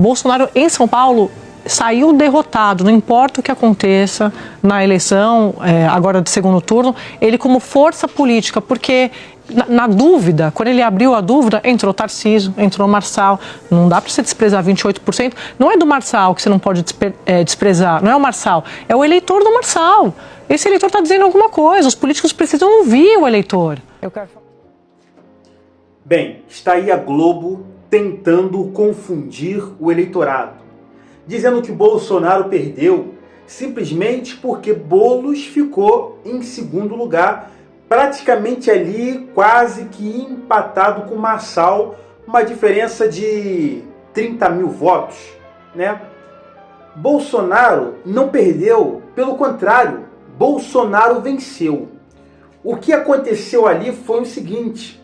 Bolsonaro, em São Paulo, saiu derrotado, não importa o que aconteça na eleição, agora de segundo turno, ele como força política, porque na dúvida, quando ele abriu a dúvida, entrou Tarcísio, entrou Marçal, não dá para você desprezar 28%, não é do Marçal que você não pode desprezar, não é o Marçal, é o eleitor do Marçal. Esse eleitor está dizendo alguma coisa, os políticos precisam ouvir o eleitor. Bem, está aí a Globo tentando confundir o eleitorado, dizendo que Bolsonaro perdeu simplesmente porque Boulos ficou em segundo lugar, praticamente ali quase que empatado com Marçal, uma diferença de 30 mil votos, né? Bolsonaro não perdeu, pelo contrário, Bolsonaro venceu. O que aconteceu ali foi o seguinte: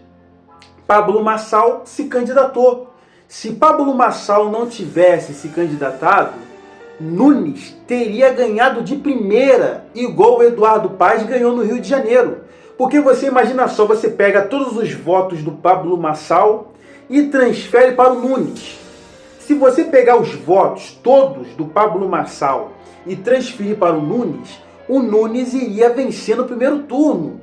Pablo Marçal se candidatou. Se Pablo Marçal não tivesse se candidatado, Nunes teria ganhado de primeira, igual o Eduardo Paes ganhou no Rio de Janeiro. Porque você imagina só, você pega todos os votos do Pablo Marçal e transfere para o Nunes. Se você pegar os votos todos do Pablo Marçal e transferir para o Nunes iria vencer no primeiro turno,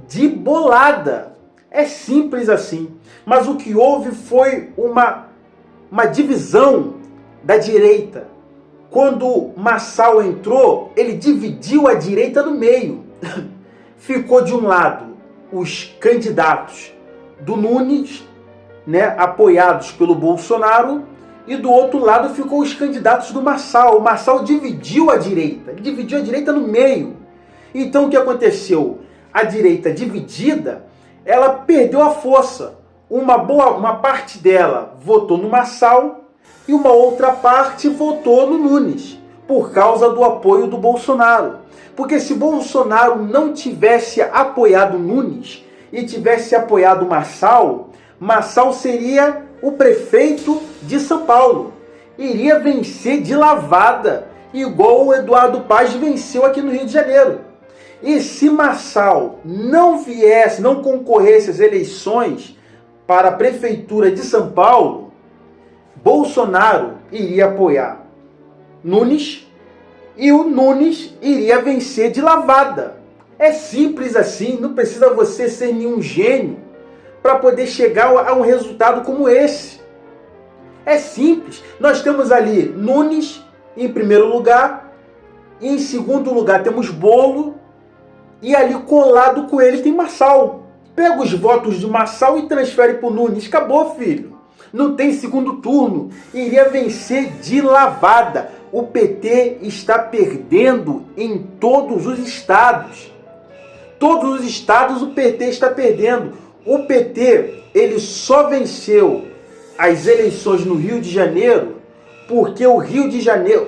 de bolada. É simples assim. Mas o que houve foi uma divisão da direita. Quando Marçal entrou, ele dividiu a direita no meio. Ficou de um lado os candidatos do Nunes, né, apoiados pelo Bolsonaro, e do outro lado ficou os candidatos do Marçal. O Marçal dividiu a direita, ele dividiu a direita no meio. Então o que aconteceu? A direita dividida, ela perdeu a força. Uma parte dela votou no Marçal e uma outra parte votou no Nunes, por causa do apoio do Bolsonaro. Porque se Bolsonaro não tivesse apoiado Nunes e tivesse apoiado Marçal, Marçal seria o prefeito de São Paulo. Iria vencer de lavada, igual o Eduardo Paes venceu aqui no Rio de Janeiro. E se Marçal não concorresse às eleições para a prefeitura de São Paulo, Bolsonaro iria apoiar Nunes e o Nunes iria vencer de lavada. É simples assim, não precisa você ser nenhum gênio para poder chegar a um resultado como esse. É simples. Nós temos ali Nunes em primeiro lugar, e em segundo lugar temos Boulos, e ali colado com ele tem Marçal. Pega os votos de Marçal e transfere para o Nunes. Acabou, filho. Não tem segundo turno. Iria vencer de lavada. O PT está perdendo em todos os estados. Todos os estados o PT está perdendo. O PT, ele só venceu as eleições no Rio de Janeiro porque o Rio de Janeiro,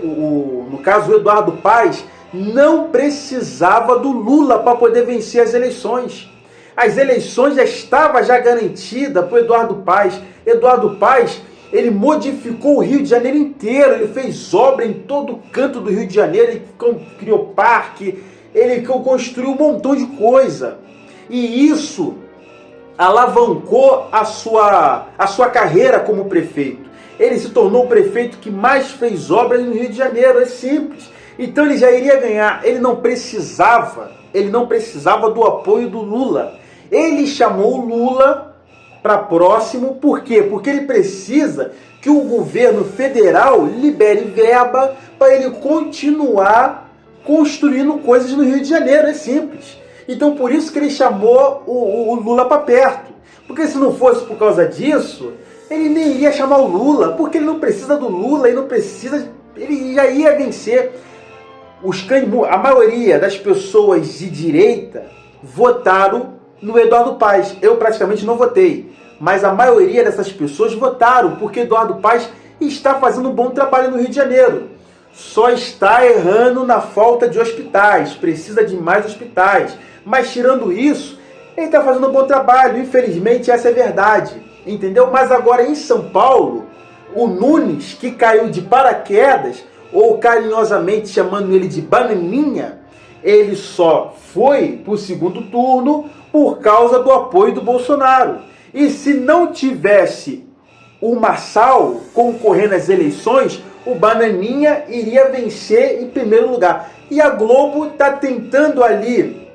no caso o Eduardo Paes, não precisava do Lula para poder vencer as eleições. As eleições já estavam garantidas para o Eduardo Paes. Eduardo Paes, ele modificou o Rio de Janeiro inteiro, ele fez obra em todo canto do Rio de Janeiro, ele criou parque, ele construiu um montão de coisa. E isso alavancou a sua carreira como prefeito. Ele se tornou o prefeito que mais fez obras no Rio de Janeiro, é simples. Então ele já iria ganhar, ele não precisava do apoio do Lula. Ele chamou o Lula para próximo, por quê? Porque ele precisa que o governo federal libere verba para ele continuar construindo coisas no Rio de Janeiro, é simples. Então por isso que ele chamou o Lula para perto. Porque se não fosse por causa disso, ele nem iria chamar o Lula, porque ele não precisa do Lula, ele já ia vencer. A maioria das pessoas de direita votaram no Eduardo Paes. Eu praticamente não votei, mas a maioria dessas pessoas votaram porque Eduardo Paes está fazendo um bom trabalho no Rio de Janeiro. Só está errando na falta de hospitais, precisa de mais hospitais. Mas tirando isso, ele está fazendo um bom trabalho, infelizmente essa é a verdade, entendeu? Mas agora em São Paulo, o Nunes, que caiu de paraquedas, ou carinhosamente chamando ele de bananinha, ele só foi para o segundo turno por causa do apoio do Bolsonaro. E se não tivesse o Marçal concorrer nas eleições, o Bananinha iria vencer em primeiro lugar. E a Globo está tentando ali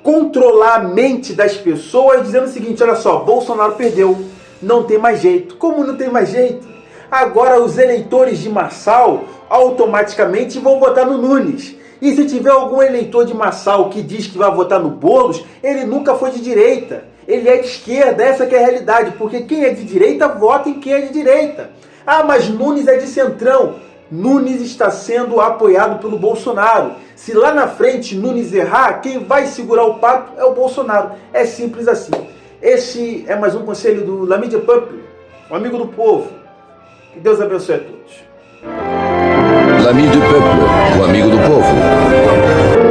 controlar a mente das pessoas, dizendo o seguinte: olha só, Bolsonaro perdeu, não tem mais jeito. Como não tem mais jeito? Agora os eleitores de Marçal automaticamente vão votar no Nunes. E se tiver algum eleitor de Marçal que diz que vai votar no Boulos, ele nunca foi de direita. Ele é de esquerda, essa que é a realidade. Porque quem é de direita, vota em quem é de direita. Ah, mas Nunes é de centrão. Nunes está sendo apoiado pelo Bolsonaro. Se lá na frente Nunes errar, quem vai segurar o pato é o Bolsonaro. É simples assim. Esse é mais um conselho do La Mídia Peuple, o amigo do povo. Que Deus abençoe a todos. L'ami du peuple, o amigo do povo.